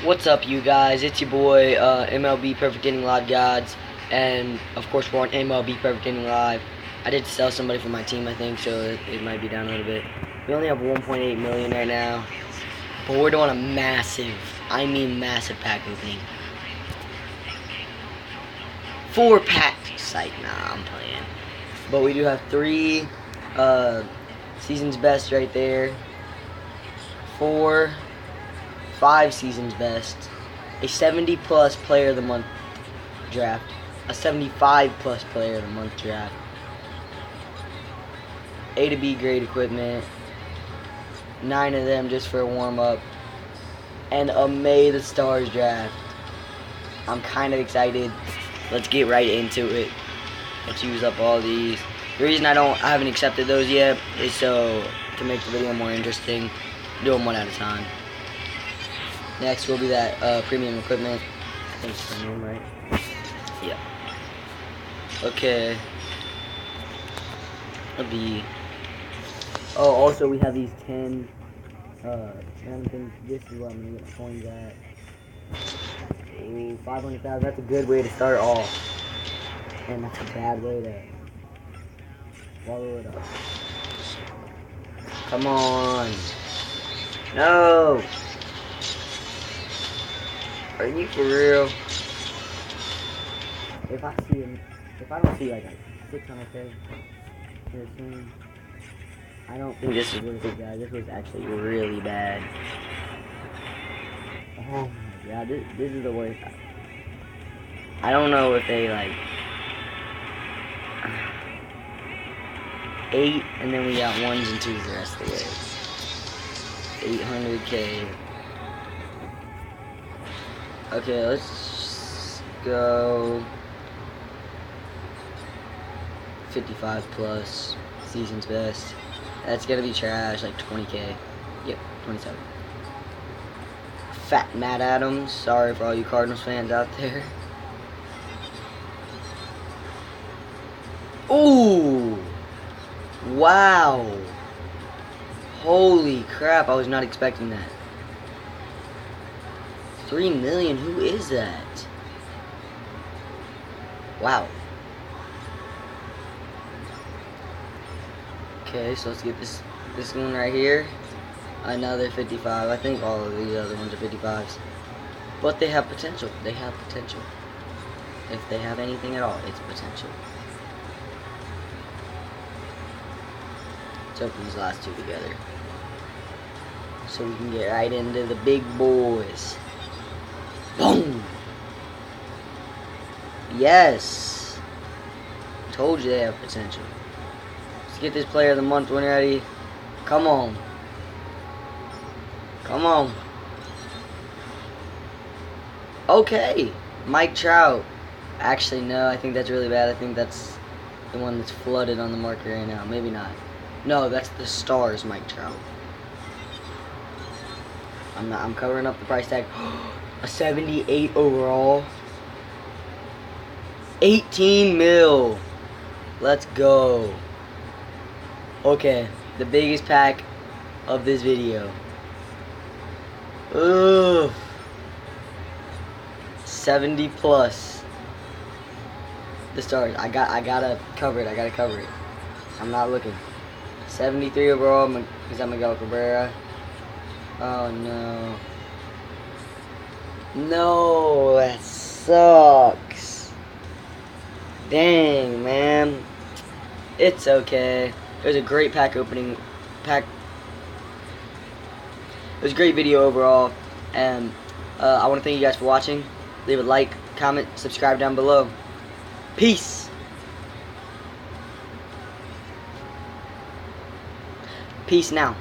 What's up, you guys? It's your boy, MLB Perfect Inning Live Gods, and of course we're on MLB Perfect Inning Live. I did sell somebody from my team, I think, so it might be down a little bit. We only have 1.8 million right now, but we're doing a massive, I mean massive pack opening. 4-pack site. Nah, I'm playing. But we do have 3 season's best right there. 5 seasons best, a 70+ player of the month draft, a 75+ player of the month draft, A to B grade equipment, 9 of them just for a warm up, and a May the Stars draft. I'm kind of excited. Let's get right into it. Let's use up all these. The reason I haven't accepted those yet is so to make the video more interesting. Do them one at a time. Next will be that premium equipment. I think it's premium, right? Yeah. Okay. Oh, also we have these 10 random things. This is what I'm gonna get my coins at. Ooh, 500,000. That's a good way to start off. And that's a bad way to follow it up. Come on. No. Are you for real? If I don't see like a 600K here soon, I don't think this is worth it, guys. This was actually really bad. Oh my god, this is the worst. I don't know if they like 8, and then we got 1s and 2s the rest of the way. 800K. Okay, let's go 55+ season's best. That's gonna be trash, like 20K. Yep, 27. Fat Matt Adams. Sorry for all you Cardinals fans out there. Ooh! Wow! Holy crap, I was not expecting that. 3 million, who is that? Wow. Okay, so let's get this one right here. Another 55. I think all of the other ones are 55s. But they have potential. They have potential. If they have anything at all, it's potential. Let's open these last 2 together, so we can get right into the big boys. Boom! Yes! Told you they have potential. Let's get this player of the month one ready. Come on. Come on. Okay. Mike Trout. Actually, no, I think that's really bad. I think that's the one that's flooded on the market right now. Maybe not. No, that's the Stars Mike Trout. I'm covering up the price tag. A 78 overall. 18 mil. Let's go. Okay, the biggest pack of this video. Ugh. 70+. The Stars. I gotta cover it. I gotta cover it. I'm not looking. 73 overall because I'm Miguel Cabrera. Oh no. No, that sucks. Dang, man. It's okay. It was a great pack opening. It was a great video overall. And I want to thank you guys for watching. Leave a like, comment, subscribe down below. Peace. Peace now.